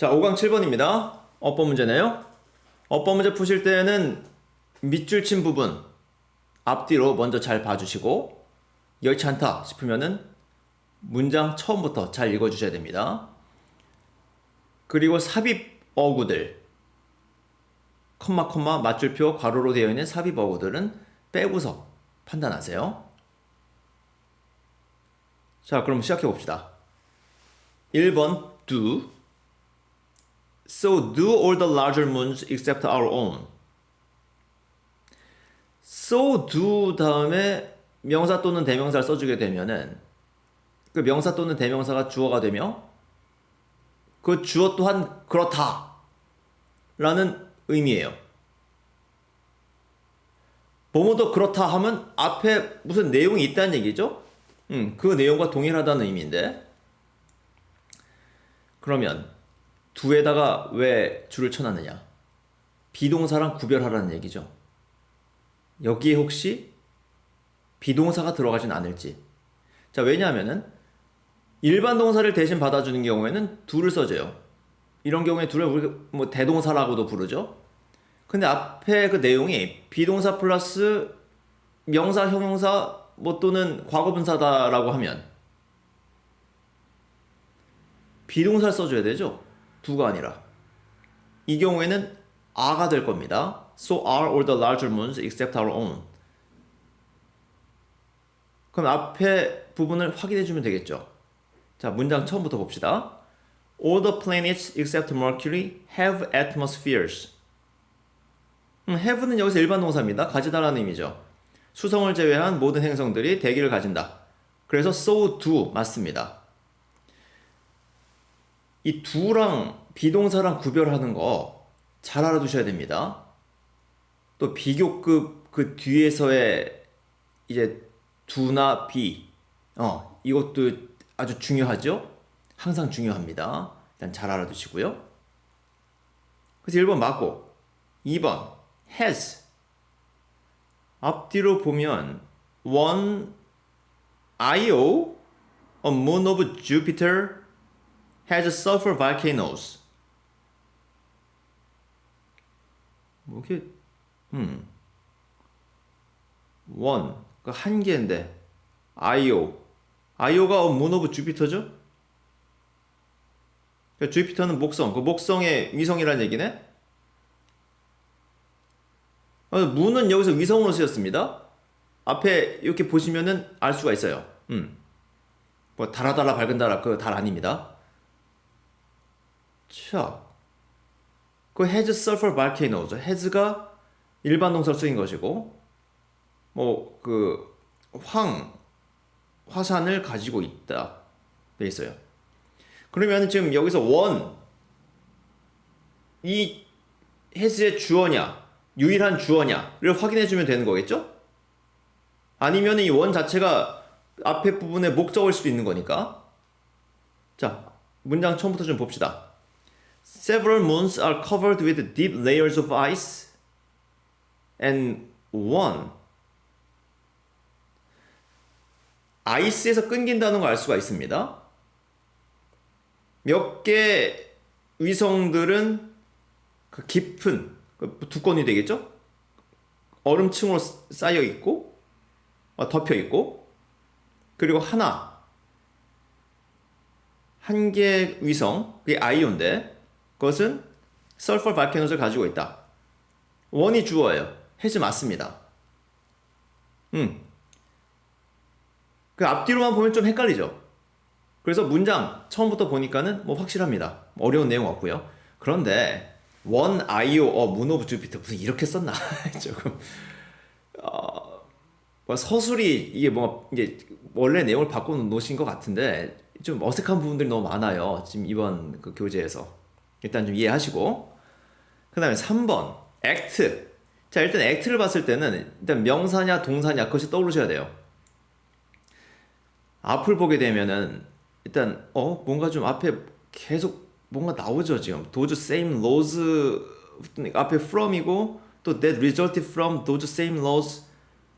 자, 5강 7번입니다. 어법 문제네요. 어법 문제 푸실 때는 밑줄 친 부분 앞뒤로 먼저 잘 봐주시고 여의치 않다 싶으면은 문장 처음부터 잘 읽어주셔야 됩니다. 그리고 삽입 어구들 컴마 맞줄표 괄호로 되어 있는 삽입 어구들은 빼고서 판단하세요. 자, 그럼 시작해 봅시다. 1번 do. So do all the larger moons except our own. So do 다음에 명사 또는 대명사를 써주게 되면은 그 명사 또는 대명사가 주어가 되며 그 주어 또한 그렇다 라는 의미예요. 뭐뭐도 그렇다 하면 앞에 무슨 내용이 있다는 얘기죠? 그 내용과 동일하다는 의미인데 그러면 do에다가 왜 줄을 쳐놨느냐? 비동사랑 구별하라는 얘기죠. 여기에 혹시 비동사가 들어가진 않을지. 자, 왜냐하면은 일반 동사를 대신 받아주는 경우에는 do를 써줘요. 이런 경우에 do를 우리가 뭐 대동사라고도 부르죠. 근데 앞에 그 내용이 비동사 플러스 명사, 형용사 뭐 또는 과거분사다라고 하면 비동사를 써줘야 되죠. do가 아니라. 이 경우에는 are가 될 겁니다. So are all the larger moons except our own. 그럼 앞에 부분을 확인해 주면 되겠죠. 자, 문장 처음부터 봅시다. All the planets except Mercury have atmospheres. have는 여기서 일반 동사입니다. 가지다라는 의미죠. 수성을 제외한 모든 행성들이 대기를 가진다. 그래서 so do 맞습니다. 이 do랑 비동사랑 구별하는 거 잘 알아두셔야 됩니다. 또 비교급 그 뒤에서의 이제 do나 be 이것도 아주 중요하죠. 항상 중요합니다. 일단 잘 알아두시고요. 그래서 1번 맞고 2번 has 앞뒤로 보면 one Io, a moon of Jupiter, has sulfur volcanoes. 뭐게 one 그 한 개인데 Io가 a moon of Jupiter죠? 그러니까 주피터는 목성, 그 목성의 위성이라는 얘기네. 문은 여기서 위성으로 쓰였습니다. 앞에 이렇게 보시면은 알 수가 있어요. 뭐 달아달라 밝은 달아 그 달 아닙니다. 자, 그 has sulfur volcanoes. has가 일반 동사로 쓰인 것이고, 뭐 그 화산을 가지고 있다 돼 있어요. 그러면 지금 여기서 원 이 has의 주어냐, 유일한 주어냐를 확인해 주면 되는 거겠죠? 아니면 이 원 자체가 앞에 부분에 목적일 수도 있는 거니까. 자, 문장 처음부터 좀 봅시다. Several moons are covered with deep layers of ice and one. 아이스에서 끊긴다는 걸 알 수가 있습니다. 몇 개 위성들은 그 깊은 두꺼운이 되겠죠? 얼음층으로 쌓여 있고 덮여 있고 그리고 한 개 위성 그게 아이오인데 그것은 sulfur volcanoes를 가지고 있다. 원이 주어예요. has 맞습니다. 그 앞뒤로만 보면 좀 헷갈리죠. 그래서 문장 처음부터 보니까는 뭐 확실합니다. 어려운 내용 없고요. 그런데 one Io moon of Jupiter 무슨 이렇게 썼나 조금 뭐 서술이 이게 뭔가 이제 원래 내용을 바꿔 놓으신 것 같은데 좀 어색한 부분들이 너무 많아요. 지금 이번 그 교재에서 일단 좀 이해하시고 그 다음에 3번 act. 자, 일단 act를 봤을 때는 일단 명사냐 동사냐 그것이 떠오르셔야 돼요. 앞을 보게 되면은 일단 뭔가 좀 앞에 계속 뭔가 나오죠. 지금 those same laws 앞에 from이고 또 that resulted from those same laws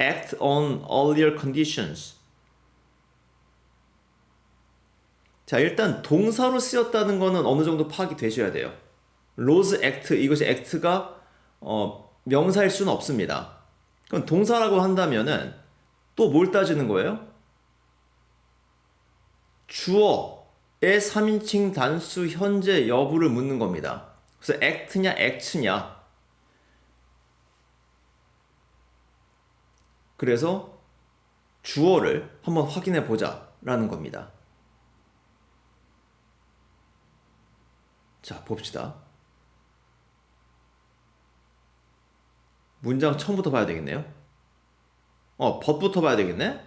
act on earlier conditions. 자, 일단 동사로 쓰였다는 거는 어느 정도 파악이 되셔야 돼요. was act, 이것이 act가 명사일 수는 없습니다. 그럼 동사라고 한다면은 또 뭘 따지는 거예요? 주어의 3인칭 단수 현재 여부를 묻는 겁니다. 그래서 act냐 act냐. 그래서 주어를 한번 확인해 보자라는 겁니다. 자, 봅시다. 문장 처음부터 봐야 되겠네요. but부터 봐야 되겠네.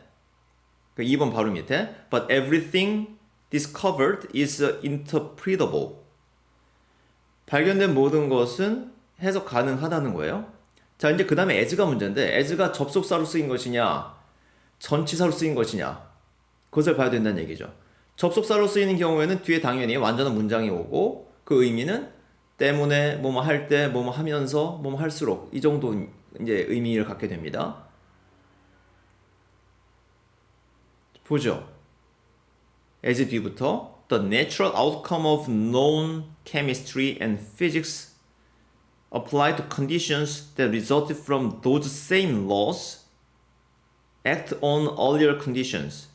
2번 바로 밑에 But everything discovered is interpretable. 발견된 모든 것은 해석 가능하다는 거예요. 자, 이제 그 다음에 as가 문제인데 as가 접속사로 쓰인 것이냐 전치사로 쓰인 것이냐 그것을 봐야 된다는 얘기죠. 접속사로 쓰이는 경우에는 뒤에 당연히 완전한 문장이 오고 그 의미는 때문에 뭐뭐 할 때 뭐뭐 하면서 뭐뭐 할수록 이 정도 이제 의미를 갖게 됩니다. 보죠. as 뒤부터 The natural outcome of known chemistry and physics apply to conditions that resulted from those same laws act on earlier conditions.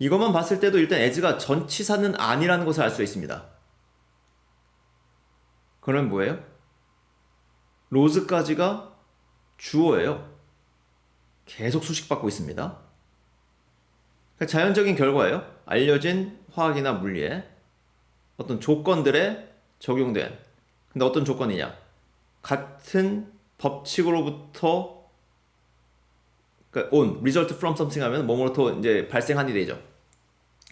이것만 봤을 때도 일단 as가 전치사는 아니라는 것을 알 수 있습니다. 그럼 뭐예요? 로즈까지가 주어예요. 계속 수식받고 있습니다. 자연적인 결과예요. 알려진 화학이나 물리에 어떤 조건들에 적용된, 근데 어떤 조건이냐? 같은 법칙으로부터 그러니까 on, result from something 하면 뭐뭐로부터 이제 발생한 일이 되죠.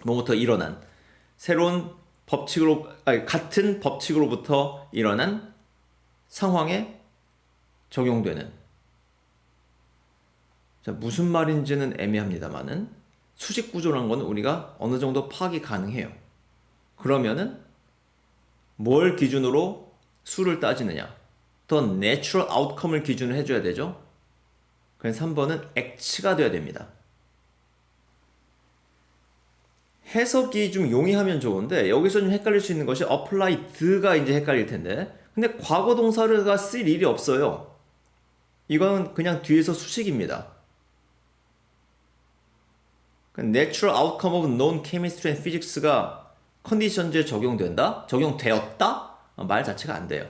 뭐부터 일어난 새로운 법칙으로 같은 법칙으로부터 일어난 상황에 적용되는. 자, 무슨 말인지는 애매합니다만은 수식 구조라는 건 우리가 어느 정도 파악이 가능해요. 그러면은 뭘 기준으로 수를 따지느냐? 더 natural outcome을 기준으로 해줘야 되죠. 그래서 3번은 act가 돼야 됩니다. 해석이 좀 용이하면 좋은데 여기서 좀 헷갈릴 수 있는 것이 applied가 이제 헷갈릴 텐데 근데 과거 동사가 쓸 일이 없어요. 이건 그냥 뒤에서 수식입니다. Natural outcome of known chemistry and physics가 컨디션즈에 적용된다? 적용되었다? 말 자체가 안 돼요.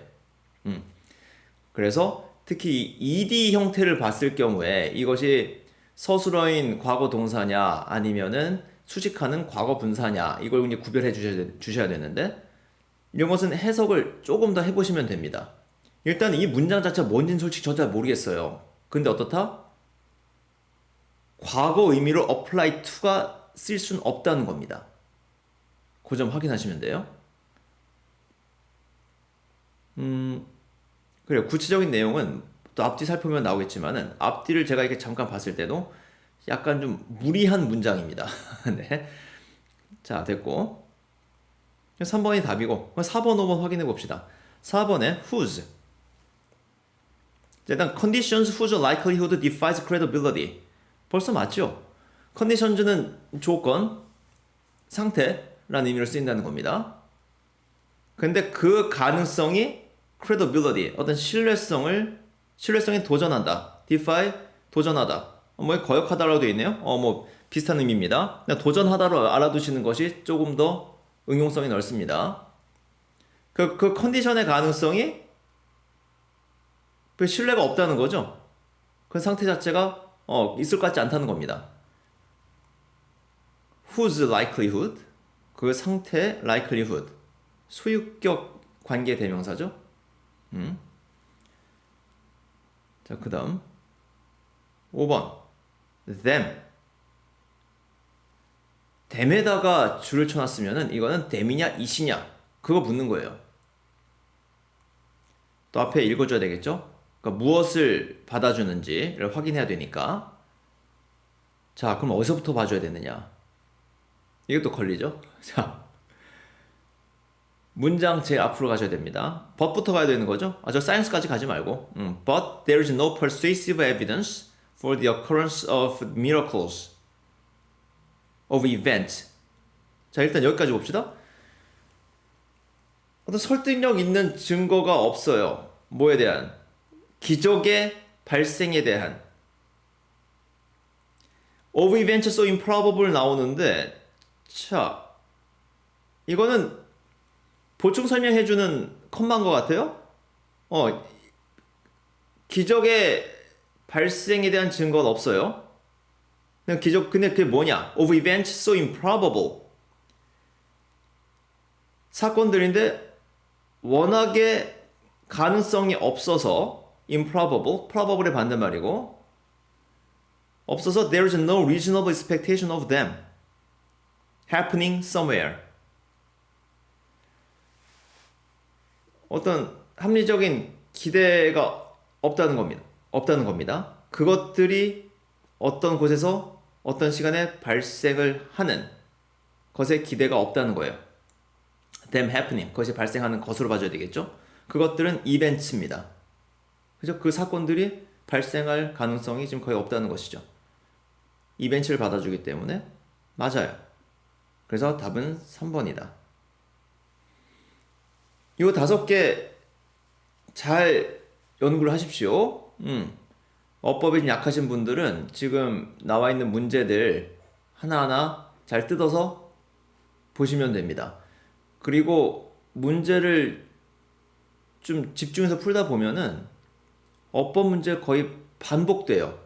그래서 특히 ED 형태를 봤을 경우에 이것이 서술어인 과거 동사냐 아니면은 수식하는 과거 분사냐 이걸 이제 구별해 주셔야 되는데 이런 것은 해석을 조금 더 해보시면 됩니다. 일단 이 문장 자체가 뭔지는 솔직히 저 잘 모르겠어요. 근데 어떻다? 과거 의미로 apply to가 쓸 수는 없다는 겁니다. 그 점 확인하시면 돼요. 그래요. 구체적인 내용은 또 앞뒤 살펴보면 나오겠지만은 앞뒤를 제가 이렇게 잠깐 봤을 때도 약간 좀 무리한 문장입니다. 네. 자, 됐고. 3번이 답이고 4번, 5번 확인해 봅시다. 4번에 whose. 일단 conditions whose likelihood defies credibility. 벌써 맞죠? conditions는 조건, 상태라는 의미로 쓰인다는 겁니다. 근데 그 가능성이 credibility, 어떤 신뢰성에 도전한다. defy, 도전하다. 뭐 거역하다라고 되어 있네요. 뭐 비슷한 의미입니다. 도전하다로 알아두시는 것이 조금 더 응용성이 넓습니다. 그 컨디션의 가능성이 신뢰가 없다는 거죠. 그 상태 자체가 있을 것 같지 않다는 겁니다. whose likelihood, 그 상태 likelihood, 소유격 관계 대명사죠. 자, 그 다음 5번 them. them에다가 줄을 쳐놨으면은 이거는 them이냐 it이냐 그거 묻는 거예요. 또 앞에 읽어줘야 되겠죠. 그러니까 무엇을 받아주는지를 확인해야 되니까. 자, 그럼 어디서부터 봐줘야 되느냐? 이것도 걸리죠? 자, 문장 제일 앞으로 가셔야 됩니다. but부터 가야 되는 거죠? 저 science까지 가지 말고. But there is no persuasive evidence for the occurrence of miracles. of event. 자, 일단 여기까지 봅시다. 어떤 설득력 있는 증거가 없어요. 뭐에 대한? 기적의 발생에 대한. of event so improbable 나오는데, 자, 이거는 보충 설명해주는 컴마인 것 같아요. 기적의 발생에 대한 증거는 없어요. 그냥 근데 그게 뭐냐? Of events so improbable. 사건들인데 워낙에 가능성이 없어서 improbable, probable의 반대말이고 없어서 there is no reasonable expectation of them happening somewhere. 어떤 합리적인 기대가 없다는 겁니다. 그것들이 어떤 곳에서 어떤 시간에 발생을 하는 것에 기대가 없다는 거예요. them happening, 그것이 발생하는 것으로 봐줘야 되겠죠? 그것들은 이벤트입니다. 그죠? 그 사건들이 발생할 가능성이 지금 거의 없다는 것이죠. 이벤트를 받아주기 때문에 맞아요. 그래서 답은 3번이다. 이 5개 잘 연구를 하십시오. 어법이 좀 약하신 분들은 지금 나와 있는 문제들 하나하나 잘 뜯어서 보시면 됩니다. 그리고 문제를 좀 집중해서 풀다 보면은 어법 문제 거의 반복돼요.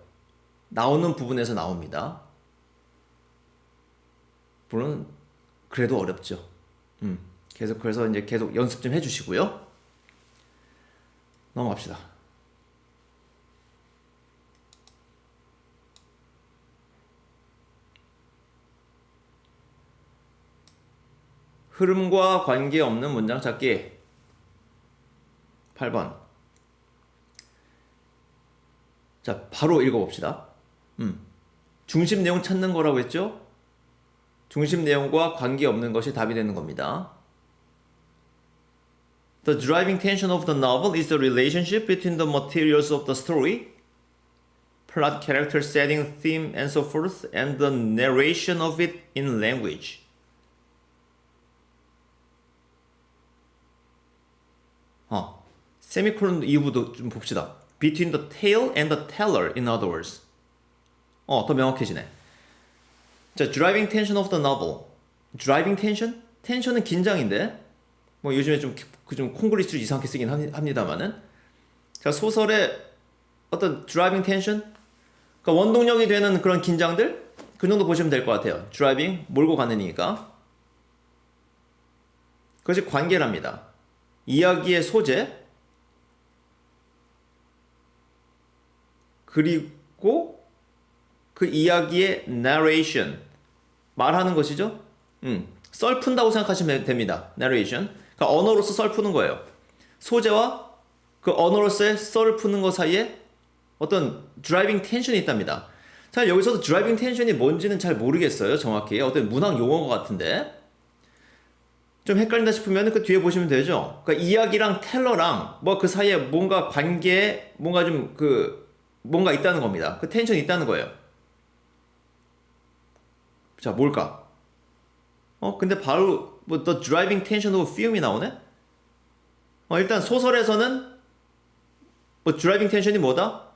나오는 부분에서 나옵니다. 물론 그래도 어렵죠. 그래서 이제 계속 연습 좀 해주시고요. 넘어갑시다. 흐름과 관계없는 문장 찾기. 8번. 자, 바로 읽어봅시다. 중심 내용 찾는 거라고 했죠? 중심 내용과 관계없는 것이 답이 되는 겁니다. The driving tension of the novel is the relationship between the materials of the story, plot, character, setting, theme, and so forth, and the narration of it in language. 세미콜론 이후도 좀 봅시다. Between the tale and the teller, in other words. 더 명확해지네. 자, driving tension of the novel. driving tension? 텐션은 긴장인데, 뭐 요즘에 좀 콩글리시를 이상하게 쓰긴 합니다만은. 자, 소설의 어떤 driving tension? 그러니까 원동력이 되는 그런 긴장들? 그 정도 보시면 될 것 같아요. driving, 몰고 가느니까. 그것이 관계랍니다. 이야기의 소재, 그리고 그 이야기의 narration, 말하는 것이죠. 썰 푼다고 생각하시면 됩니다. narration. 그러니까 언어로서 썰 푸는 거예요. 소재와 그 언어로서의 썰을 푸는 것 사이에 어떤 driving tension이 있답니다. 자, 여기서도 driving tension이 뭔지는 잘 모르겠어요. 정확히. 어떤 문학 용어 같은데. 좀 헷갈린다 싶으면 그 뒤에 보시면 되죠. 그러니까 이야기랑 텔러랑 뭐 그 사이에 뭔가 관계에 뭔가 좀 뭔가 있다는 겁니다. 그 텐션이 있다는 거예요. 자, 뭘까? 근데 바로 뭐 The Driving Tension of Film이 나오네? 일단 소설에서는 뭐 Driving Tension이 뭐다?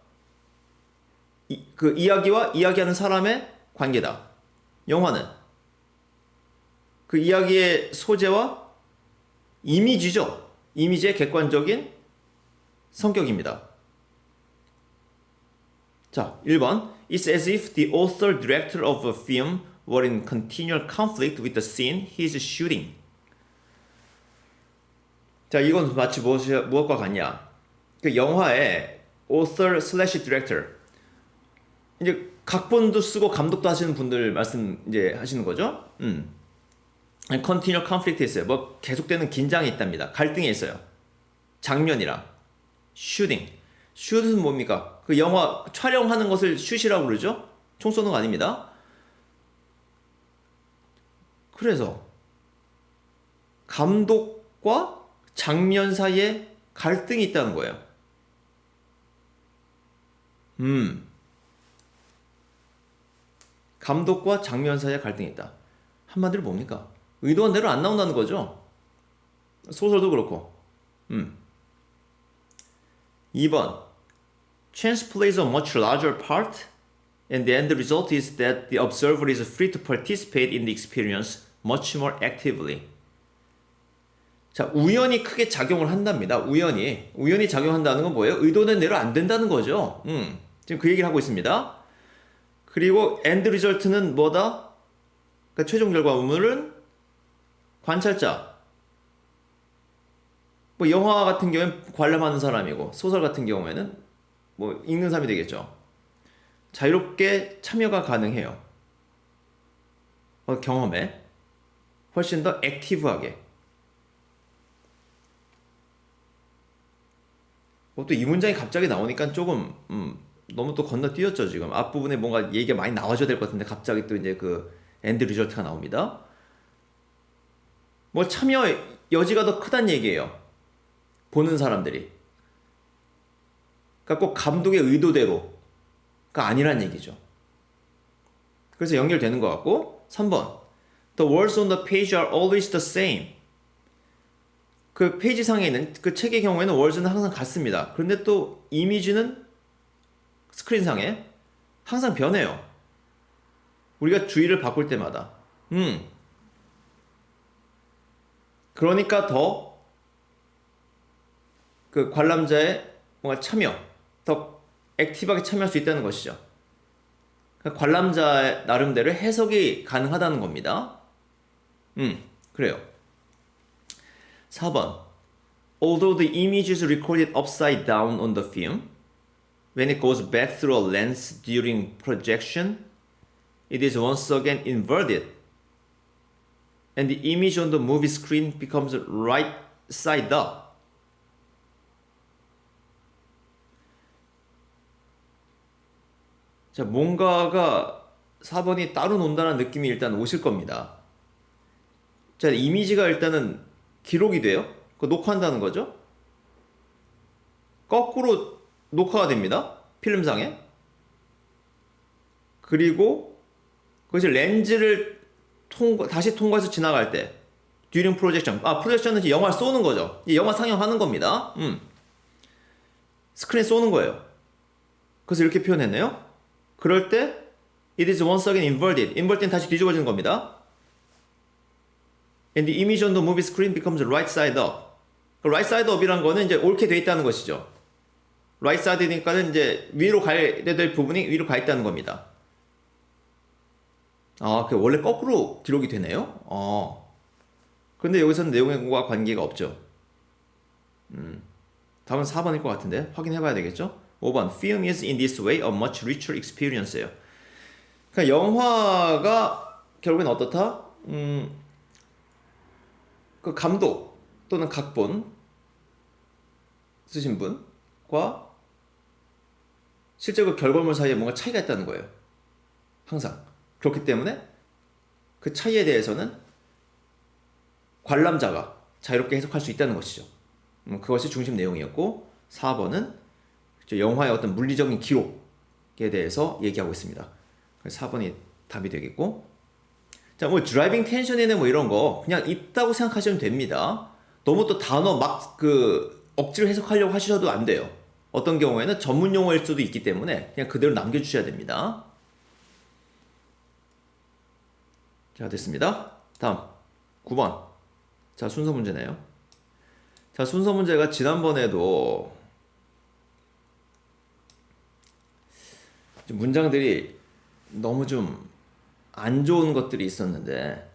그 이야기와 이야기하는 사람의 관계다. 영화는 그 이야기의 소재와 이미지죠. 이미지의 객관적인 성격입니다. 자, 1번. It's as if the author director of a film were in continual conflict with the scene he is shooting. 자, 이건 마치 무엇과 같냐? 그 영화의 author slash director. 이제 각본도 쓰고 감독도 하시는 분들 말씀 이제 하시는 거죠? continual conflict 있어요. 뭐 계속되는 긴장이 있답니다. 갈등이 있어요. 장면이랑 shooting. 슛은 뭡니까? 그 영화 촬영하는 것을 슛이라고 그러죠? 총 쏘는 거 아닙니다. 그래서 감독과 장면 사이에 갈등이 있다는 거예요. 감독과 장면 사이에 갈등이 있다. 한마디로 뭡니까? 의도한 대로 안 나온다는 거죠. 소설도 그렇고. 2번. Chance plays a much larger part, and the end result is that the observer is free to participate in the experience much more actively. 자, 우연이 크게 작용을 한답니다. 우연이 작용한다는 건 뭐예요? 의도된 대로 안 된다는 거죠. 지금 그 얘기를 하고 있습니다. 그리고 end result는 뭐다? 그러니까 최종 결과물은 관찰자. 뭐 영화 같은 경우에는 관람하는 사람이고 소설 같은 경우에는 뭐 읽는 사람이 되겠죠. 자유롭게 참여가 가능해요. 경험에 훨씬 더 액티브하게. 또 이 문장이 갑자기 나오니까 조금 너무 또 건너뛰었죠. 지금 앞부분에 뭔가 얘기가 많이 나와줘야 될 것 같은데 갑자기 또 이제 그 엔드 리절트가 나옵니다. 뭐 참여 여지가 더 크다는 얘기예요. 보는 사람들이. 그러니까 꼭 감독의 의도대로가 아니란 얘기죠. 그래서 연결되는 것 같고. 3번. The words on the page are always the same. 그 페이지 상에 있는 그 책의 경우에는 words는 항상 같습니다. 그런데 또 이미지는 스크린상에 항상 변해요. 우리가 주의를 바꿀 때마다. 그러니까 더 그 관람자의 뭔가 참여, 더 액티브하게 참여할 수 있다는 것이죠. 그러니까 관람자의 나름대로 해석이 가능하다는 겁니다. 그래요. 4번. Although the image is recorded upside down on the film, when it goes back through a lens during projection, it is once again inverted, and the image on the movie screen becomes right side up. 자, 뭔가가 4번이 따로 논다는 느낌이 일단 오실 겁니다. 자, 이미지가 일단은 기록이 돼요. 그거 녹화한다는 거죠. 거꾸로 녹화가 됩니다. 필름상에. 그리고 그것이 렌즈를 다시 통과해서 지나갈 때 during projection. 프로젝션은 영화를 쏘는 거죠. 영화 상영하는 겁니다. 스크린 쏘는 거예요. 그래서 이렇게 표현했네요. 그럴 때 it is once again inverted. inverted는 다시 뒤집어지는 겁니다. And the image on the movie screen becomes right side up. right side up이란 거는 이제 옳게 돼 있다는 것이죠. right side니까는 이제 위로 가야 될 부분이 위로 가 있다는 겁니다. 그 원래 거꾸로 기록이 되네요. 근데 여기서는 내용과 관계가 없죠. 답은 4번일 것 같은데 확인해 봐야 되겠죠? 5번. Film is in this way a much richer experience예요. 그러니까 영화가 결국엔 어떻다? 그 감독 또는 각본 쓰신 분과 실제 그 결과물 사이에 뭔가 차이가 있다는 거예요. 항상. 그렇기 때문에 그 차이에 대해서는 관람자가 자유롭게 해석할 수 있다는 것이죠. 그것이 중심 내용이었고 4번은 영화의 어떤 물리적인 기록에 대해서 얘기하고 있습니다. 4번이 답이 되겠고 자, 뭐 드라이빙 텐션이나 뭐 이런 거 그냥 있다고 생각하시면 됩니다. 너무 또 단어 막 억지로 해석하려고 하셔도 안 돼요. 어떤 경우에는 전문 용어일 수도 있기 때문에 그냥 그대로 남겨주셔야 됩니다. 자, 됐습니다. 다음 9번. 자, 순서 문제네요. 자, 순서 문제가 지난번에도 문장들이 너무 좀 안 좋은 것들이 있었는데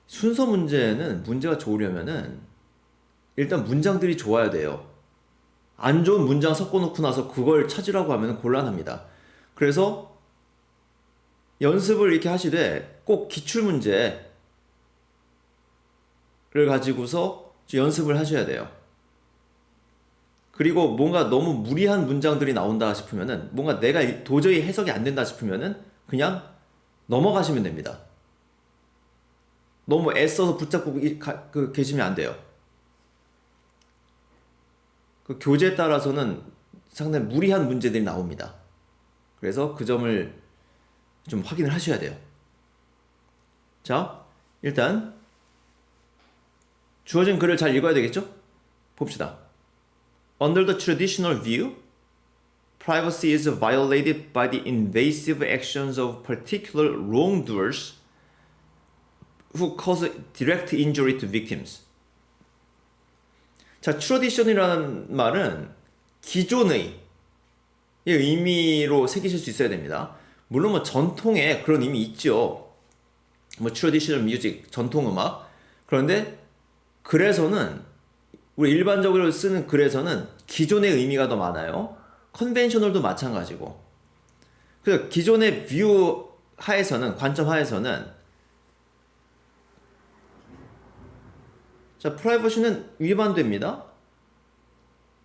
순서 문제는 문제가 좋으려면은 일단 문장들이 좋아야 돼요. 안 좋은 문장 섞어놓고 나서 그걸 찾으라고 하면 곤란합니다. 그래서 연습을 이렇게 하시되 꼭 기출문제를 가지고서 연습을 하셔야 돼요. 그리고 뭔가 너무 무리한 문장들이 나온다 싶으면은 뭔가 내가 도저히 해석이 안 된다 싶으면은 그냥 넘어가시면 됩니다. 너무 애써서 붙잡고 계시면 안 돼요. 그 교재에 따라서는 상당히 무리한 문제들이 나옵니다. 그래서 그 점을 좀 확인을 하셔야 돼요. 자, 일단 주어진 글을 잘 읽어야 되겠죠? 봅시다. Under the traditional view, privacy is violated by the invasive actions of particular wrongdoers who cause direct injury to victims. 자, tradition이라는 말은 기존의 의미로 새기실 수 있어야 됩니다. 물론 뭐 전통에 그런 의미 있죠. 뭐 traditional music, 전통 음악. 그런데 글에서는 우리 일반적으로 쓰는 글에서는 기존의 의미가 더 많아요. 컨벤셔널도 마찬가지고. 그래서 기존의 뷰 하에서는 관점 하에서는 자, 프라이버시는 위반됩니다.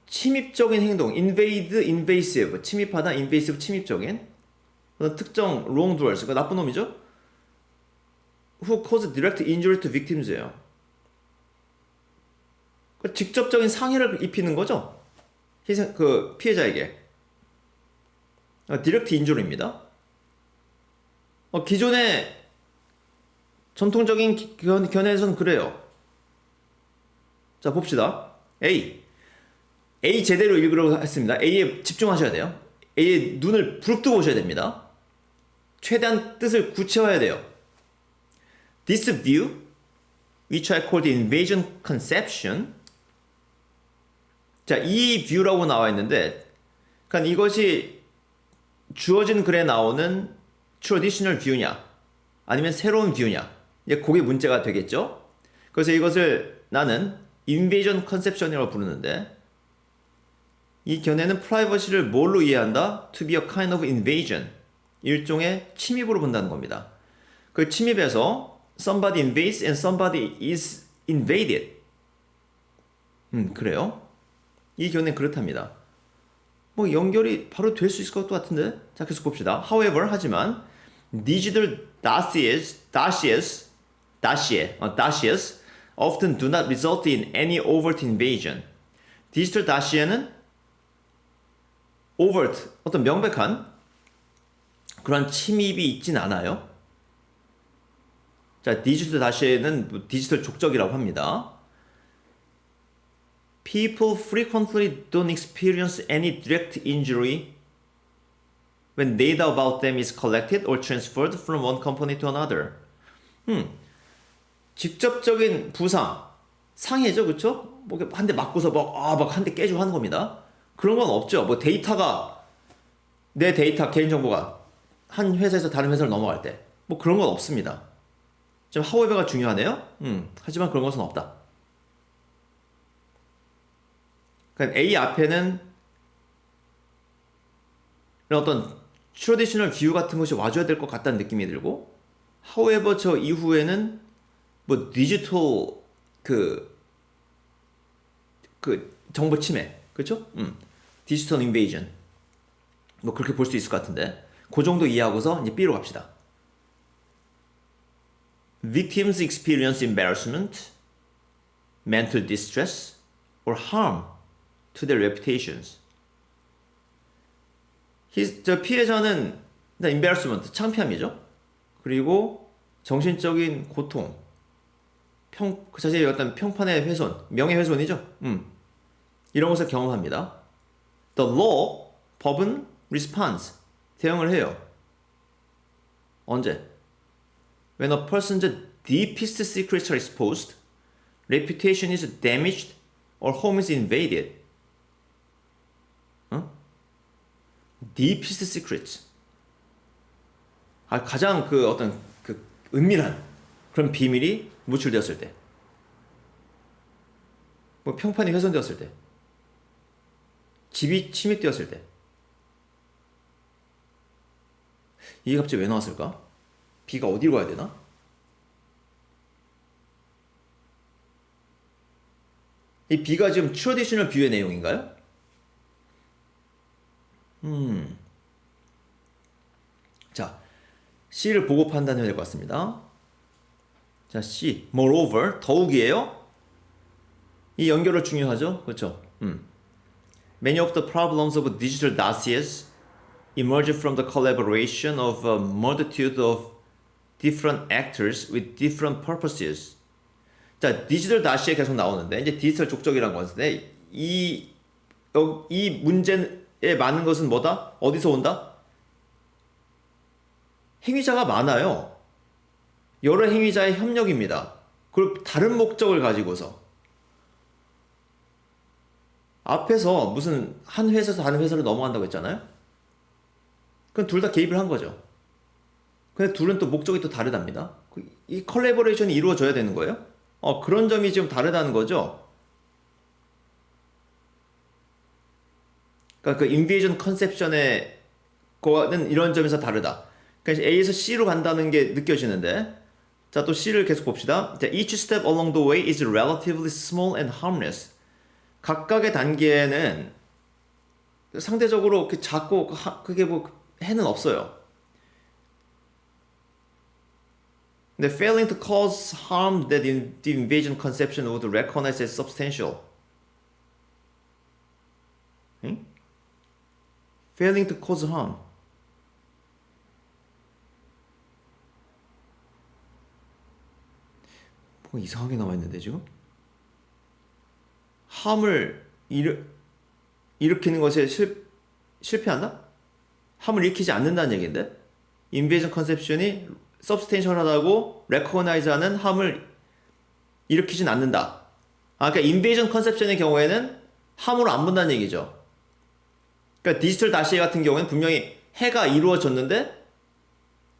침입적인 행동, invasive, 침입하다, invasive, 침입적인 특정 wrongdoers, 나쁜 놈이죠. who cause direct injury to victims예요. 직접적인 상해를 입히는 거죠. 피해자에게. direct injury입니다. 기존의 전통적인 견해에서는 그래요. 자, 봅시다. A 제대로 읽으려고 했습니다. A에 집중하셔야 돼요. A에 눈을 부릅뜨고 오셔야 됩니다. 최대한 뜻을 구체화해야 돼요. This view, which I call the invasion conception. 자, 이 view라고 나와 있는데, 그러니까 이것이 주어진 글에 나오는 traditional view냐, 아니면 새로운 view냐, 이제 그게 문제가 되겠죠. 그래서 이것을 나는 invasion conception이라고 부르는데, 이 견해는 프라이버시를 뭘로 이해한다? To be a kind of invasion. 일종의 침입으로 본다는 겁니다. 그 침입에서 somebody invades and somebody is invaded. 그래요? 이 견해는 그렇답니다. 뭐 연결이 바로 될 수 있을 것 같은데? 자, 계속 봅시다. However, 하지만 digital dashes often do not result in any overt invasion. 디지털 다시에는 overt, 어떤 명백한 그런 침입이 있진 않아요. 자, 디지털 다시에는 디지털 족적이라고 합니다. People frequently don't experience any direct injury when data about them is collected or transferred from one company to another. 직접적인 부상, 상해죠, 그렇죠? 뭐 한 대 맞고서 막 한 대 깨지고 하는 겁니다. 그런 건 없죠. 뭐 데이터가 내 데이터 개인 정보가 한 회사에서 다른 회사로 넘어갈 때 뭐 그런 건 없습니다. 좀 however가 중요하네요. 하지만 그런 것은 없다. 그러니까 A 앞에는 어떤 트래디셔널 뷰 같은 것이 와줘야 될 것 같다는 느낌이 들고, however 저 이후에는 뭐 디지털 그 정보 침해, 그렇죠? 디지털 인베이전, 뭐 그렇게 볼 수 있을 것 같은데, 그 정도 이해하고서 이제 B로 갑시다. Victims experience embarrassment, mental distress, or harm to their reputations. 저 피해자는 embarrassment, 창피함이죠. 그리고 정신적인 고통, 그 자신의 어떤 평판의 훼손, 명예훼손이죠. 이런 것을 경험합니다. The law, 법은 responds, 대응을 해요. 언제? When a person's deepest secrets are exposed, reputation is damaged, or home is invaded. deepest secrets. 가장 그 어떤 그 은밀한 그런 비밀이 노출되었을 때, 뭐 평판이 훼손되었을 때, 집이 침입되었을 때. 이게 갑자기 왜 나왔을까? B가 어디로 가야 되나? 이 B가 지금 트래디셔널 뷰의 내용인가요? 자, C를 보고 판단해야 될 것 같습니다. 자, C. Moreover, 더욱이에요. 이 연결은 중요하죠? 그렇죠? Many of the problems of digital dossiers emerge from the collaboration of a multitude of different actors with different purposes. 자, 디지털 다시에 계속 나오는데 이제 디지털 족적이라는 건데 이 문제에 많은 것은 뭐다? 어디서 온다? 행위자가 많아요. 여러 행위자의 협력입니다. 그리고 다른 목적을 가지고서 앞에서 무슨 한 회사에서 다른 회사로 넘어간다고 했잖아요. 그럼 둘 다 개입을 한 거죠. 근데 둘은 또 목적이 또 다르답니다. 이 컬래버레이션이 이루어져야 되는 거예요. 그런 점이 지금 다르다는 거죠. 그러니까 그 인베이전 컨셉션의 거는 이런 점에서 다르다. 그러니까 A에서 C로 간다는 게 느껴지는데, 자, 또 C를 계속 봅시다. 자, each step along the way is relatively small and harmless. 각각의 단계는 상대적으로 작고 그게 뭐 해는 없어요. 근데 failing to cause harm that the invasion conception would recognize as substantial. 응? failing to cause harm. 뭐 이상하게 나와 있는데 지금? 함을 일으키는 것에 실패한다? 함을 일으키지 않는다는 얘기인데? 인베이전 컨셉션이 substantial하다고 recognize하는 함을 일으키진 않는다. 그러니까 인베이전 컨셉션의 경우에는 함으로 안 본다는 얘기죠. 그러니까 디지털 다시에 같은 경우에는 분명히 해가 이루어졌는데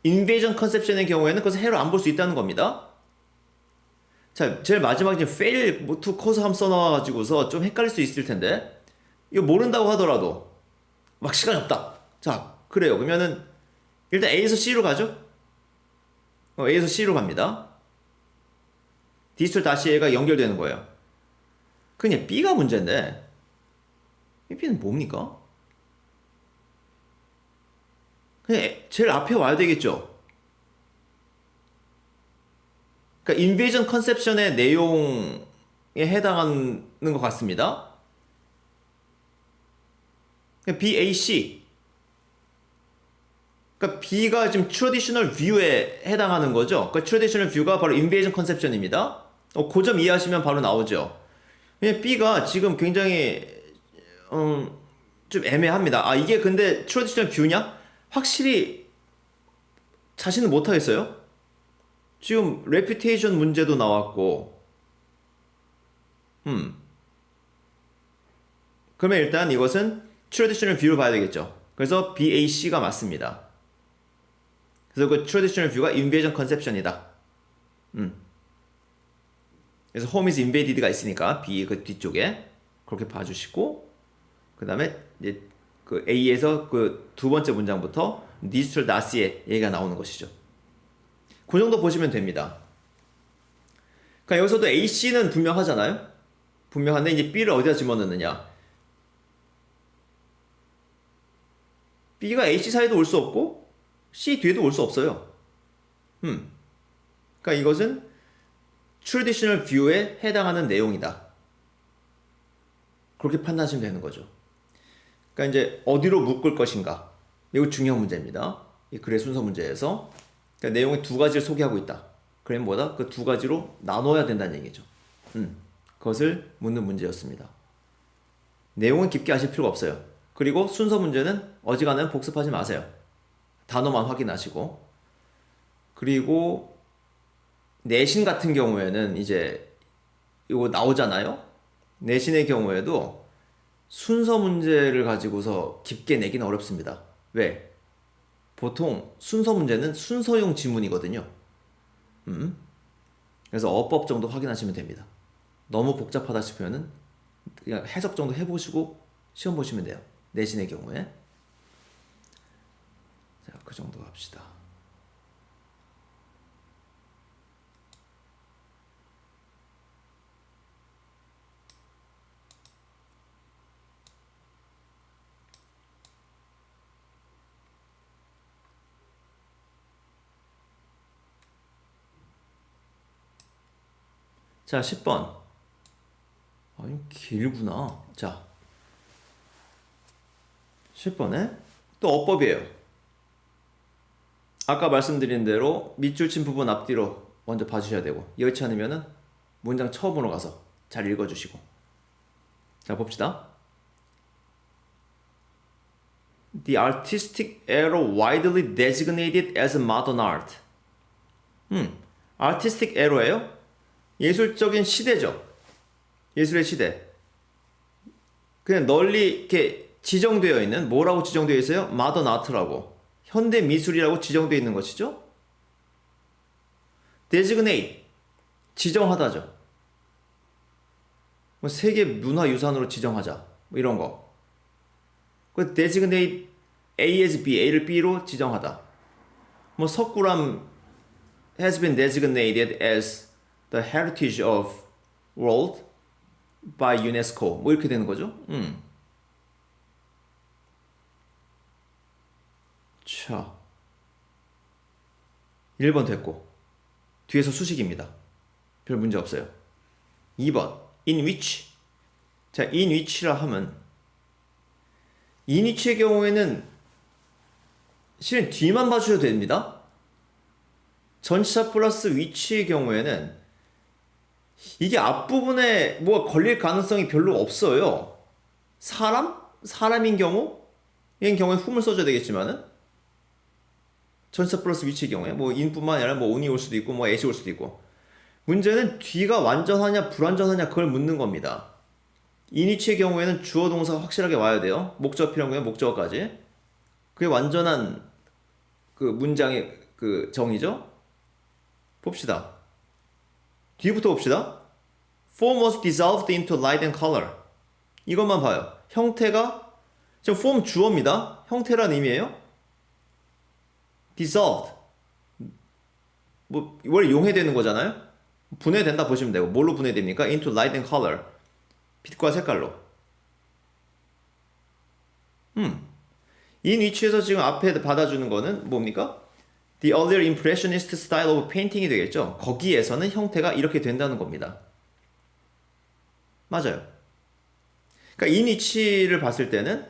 인베이전 컨셉션의 경우에는 그것을 해로 안 볼 수 있다는 겁니다. 자, 제일 마지막에 지금 fail to cause 함 써놔가지고서 좀 헷갈릴 수 있을 텐데 이거 모른다고 하더라도 막 시간이 없다. 자, 그래요. 그러면은 일단 A에서 C로 가죠. A에서 C로 갑니다. 디지털 다시에가 연결되는 거예요. 그냥 B가 문제인데 이 B는 뭡니까? 그냥 제일 앞에 와야 되겠죠. 그러니까 인베이전 컨셉션의 내용에 해당하는 것 같습니다. BAC. 그러니까 B가 지금 트래디셔널 뷰에 해당하는 거죠. 그러니까 트래디셔널 뷰가 바로 인베이전 컨셉션입니다. 그 점 이해하시면 바로 나오죠. B가 지금 굉장히 좀 애매합니다. 이게 근데 트래디셔널 뷰냐? 확실히 자신은 못하겠어요. 지금 레퓨테이션 문제도 나왔고 그러면 일단 이것은 트래디셔널 뷰를 봐야 되겠죠. 그래서 BAC가 맞습니다. 그래서 그 트래디셔널 뷰가 인베이전 컨셉션이다. 그래서 home is invaded가 있으니까 B 그 뒤쪽에 그렇게 봐주시고 그 다음에 이제 그 A에서 그 두 번째 문장부터 디지털 다시의 얘기가 나오는 것이죠. 그 정도 보시면 됩니다. 그러니까 여기서도 AC는 분명하잖아요. 분명한데 이제 B를 어디다 집어넣느냐. B가 AC 사이도 올 수 없고 C 뒤에도 올 수 없어요. 그러니까 이것은 traditional view에 해당하는 내용이다. 그렇게 판단하시면 되는 거죠. 그러니까 이제 어디로 묶을 것인가. 이거 중요한 문제입니다. 이 글의 순서 문제에서 그러니까 내용의 두 가지를 소개하고 있다. 그러면 뭐다? 그 두 가지로 나눠야 된다는 얘기죠. 그것을 묻는 문제였습니다. 내용은 깊게 아실 필요가 없어요. 그리고 순서 문제는 어지간하면 복습하지 마세요. 단어만 확인하시고. 그리고 내신 같은 경우에는 이제 이거 나오잖아요. 내신의 경우에도 순서 문제를 가지고서 깊게 내기는 어렵습니다. 왜? 보통 순서 문제는 순서용 지문이거든요. 그래서 어법 정도 확인하시면 됩니다. 너무 복잡하다 싶으면은 그냥 해석 정도 해보시고 시험 보시면 돼요. 내신의 경우에. 자, 그 정도 합시다. 자, 10번. 아니, 길구나. 자, 10번에 또 어법이에요. 아까 말씀드린 대로 밑줄 친 부분 앞뒤로 먼저 봐주셔야 되고 여의치 않으면은 문장 처음으로 가서 잘 읽어주시고. 자, 봅시다. The artistic era widely designated as modern art. artistic era예요? 예술적인 시대죠. 예술의 시대. 그냥 널리 이렇게 지정되어 있는, 뭐라고 지정되어 있어요? modern art라고. 현대 미술이라고 지정되어 있는 것이죠. designate, 지정하다죠. 뭐 세계 문화유산으로 지정하자, 뭐 이런 거. 그 designate A as B, A를 B로 지정하다. 뭐 석굴암 has been designated as the heritage of world by UNESCO. 뭐 이렇게 되는 거죠. 자, 1번 됐고 뒤에서 수식입니다. 별 문제 없어요. 2번 in which. 자, in which라 하면 in which의 경우에는 실은 뒤만 봐주셔도 됩니다. 전치사 플러스 which의 경우에는 이게 앞부분에 뭐가 걸릴 가능성이 별로 없어요. 사람인 경우? 이런 경우에 whom을 써줘야 되겠지만은 전치사 플러스 which의 경우에 뭐 in뿐만 아니라 뭐 on이 올 수도 있고 뭐 at이 올 수도 있고. 문제는 뒤가 완전하냐 불완전하냐 그걸 묻는 겁니다. in which의 경우에는 주어 동사가 확실하게 와야 돼요. 목적 필요한 경우에 목적어까지. 그게 완전한 그 문장의 그 정의죠. 봅시다. 뒤부터 봅시다. Form was dissolved into light and color. 이것만 봐요. 형태가 지금 form 주어입니다. 형태란 의미예요. dissolved. 뭐 원래 용해되는 거잖아요. 분해된다 보시면 되고 뭘로 분해됩니까? into light and color. 빛과 색깔로. in which에서 지금 앞에 받아주는 거는 뭡니까? The earlier impressionist style of painting이 되겠죠. 거기에서는 형태가 이렇게 된다는 겁니다. 맞아요. 그러니까 in which를 봤을 때는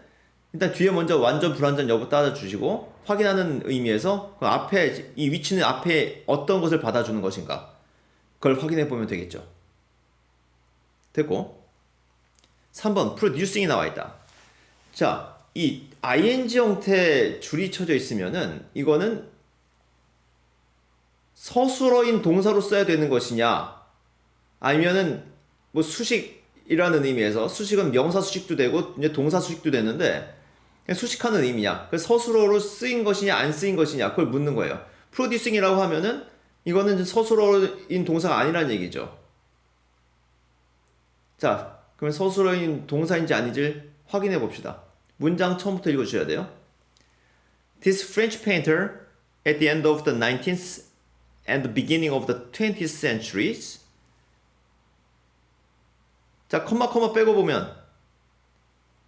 일단 뒤에 먼저 완전 불완전 여부 따져주시고 확인하는 의미에서 그 앞에 이 which는 앞에 어떤 것을 받아주는 것인가 그걸 확인해 보면 되겠죠. 됐고 3번 producing이 나와 있다. 자, 이 ing 형태 줄이 쳐져 있으면은 이거는 서술어인 동사로 써야 되는 것이냐 아니면은 뭐 수식이라는 의미에서 수식은 명사 수식도 되고 이제 동사 수식도 되는데 수식하는 의미냐 그 서술어로 쓰인 것이냐 안 쓰인 것이냐 그걸 묻는 거예요. producing이라고 하면은 이거는 서술어인 동사가 아니라는 얘기죠. 자, 그러면 서술어인 동사인지 아닌지 확인해 봅시다. 문장 처음부터 읽어주셔야 돼요. This French painter at the end of the 19th and the beginning of the 20th centuries. 자, 컴마 빼고 보면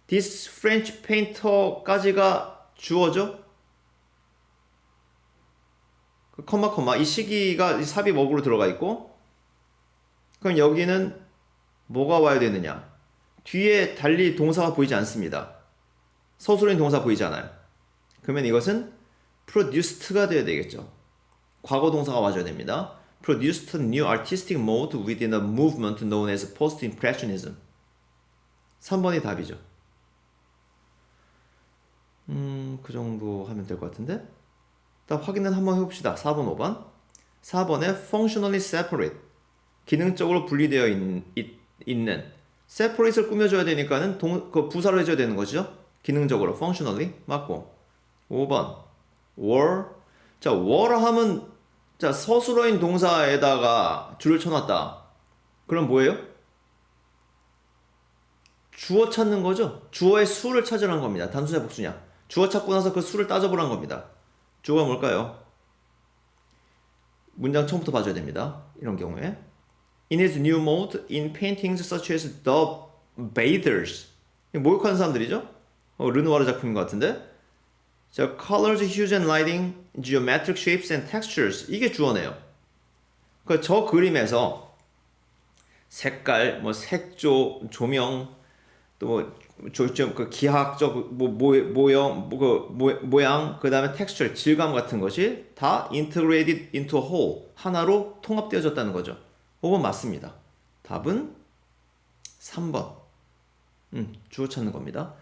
This French painter까지가 주어죠? 그 컴마 이 시기가 삽입 어구로 들어가 있고 그럼 여기는 뭐가 와야 되느냐? 뒤에 달리 동사가 보이지 않습니다. 서술어인 동사 보이지 않아요. 그러면 이것은 produced가 되어야 되겠죠. 과거 동사가 와줘야 됩니다. Produced a new artistic mode within a movement known as post-impressionism. 3번이 답이죠. 그 정도 하면 될 것 같은데? 일단 확인은 한번 해봅시다. 4번, 5번. 4번에 functionally separate. 기능적으로 분리되어 있는. separate을 꾸며줘야 되니까는 그 부사로 해줘야 되는 거죠. 기능적으로 functionally 맞고. 5번 were. 자, were 하면 자 서술어인 동사에다가 줄을 쳐놨다. 그럼 뭐예요? 주어 찾는 거죠. 주어의 수를 찾으라는 겁니다. 단수냐 복수냐. 주어 찾고 나서 그 수를 따져보라는 겁니다. 주어가 뭘까요? 문장 처음부터 봐줘야 됩니다. 이런 경우에 In his new mode in paintings such as The Bathers. 목욕하는 사람들이죠? 르누아르 작품인 것 같은데. 자, colors, hues and lighting, geometric shapes and textures. 이게 주어네요. 그러니까 저 그림에서 색깔, 뭐 색조, 조명, 또 뭐 그 기하학적 모양, 그 다음에 텍스처, 질감 같은 것이 다 integrated into a whole, 하나로 통합되어졌다는 거죠. 5번 맞습니다. 답은 3번. 주어 찾는 겁니다.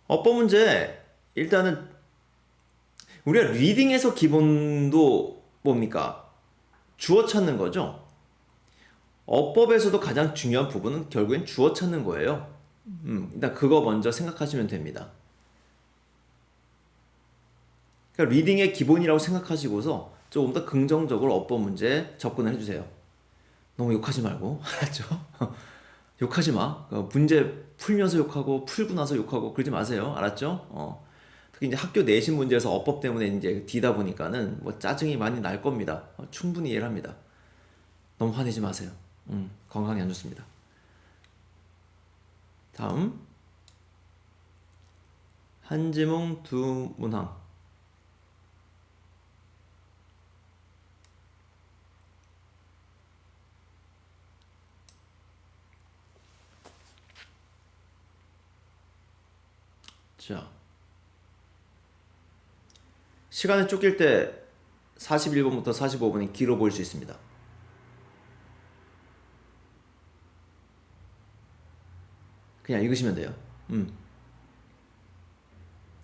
어법 문제, 일단은 우리가 리딩에서 기본도 뭡니까? 주어 찾는 거죠. 어법에서도 가장 중요한 부분은 결국엔 주어 찾는 거예요. 일단 그거 먼저 생각하시면 됩니다. 그러니까 리딩의 기본이라고 생각하시고서 조금 더 긍정적으로 어법 문제에 접근을 해주세요. 너무 욕하지 말고, 알았죠? 욕하지 마. 문제 풀면서 욕하고 풀고 나서 욕하고 그러지 마세요. 알았죠? 특히 이제 학교 내신 문제에서 어법 때문에 이제 뒤다 보니까는 뭐 짜증이 많이 날 겁니다. 충분히 이해를 합니다. 너무 화내지 마세요. 건강에 안 좋습니다. 다음 한지몽 두문항. 자, 시간에 쫓길 때 41번부터 45번이 길어 보일 수 있습니다. 그냥 읽으시면 돼요.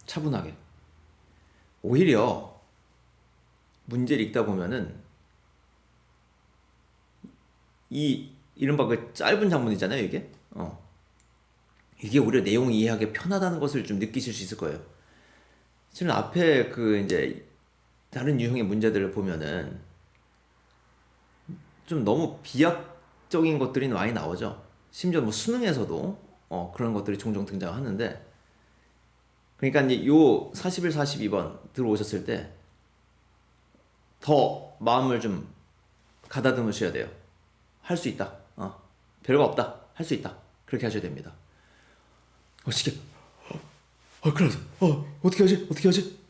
차분하게. 오히려 문제를 읽다 보면은 이 이른바 그 짧은 장문이잖아요, 이게. 이게 오히려 내용 이해하기 편하다는 것을 좀 느끼실 수 있을 거예요. 실은 앞에 그 이제 다른 유형의 문제들을 보면은 좀 너무 비약적인 것들이 많이 나오죠. 심지어 뭐 수능에서도 그런 것들이 종종 등장하는데, 그러니까 이제 요 41, 42번 들어오셨을 때 더 마음을 좀 가다듬으셔야 돼요. 할 수 있다. 별거 없다. 할 수 있다. 그렇게 하셔야 됩니다. 어떻게? 그래서 어떻게 하지? 어떻게 하지?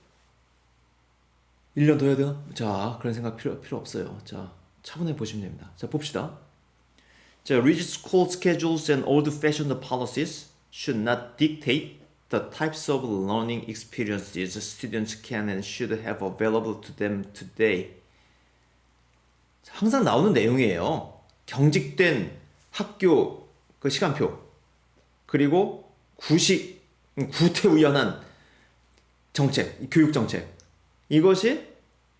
1년 더 해야 되나? 자, 그런 생각 필요 없어요. 자, 차분해 보시면 됩니다. 자, 봅시다. 자, rigid school schedules and old-fashioned policies should not dictate the types of learning experiences students can and should have available to them today. 항상 나오는 내용이에요. 경직된 학교 그 시간표, 그리고 구태의연한 정책, 교육 정책. 이것이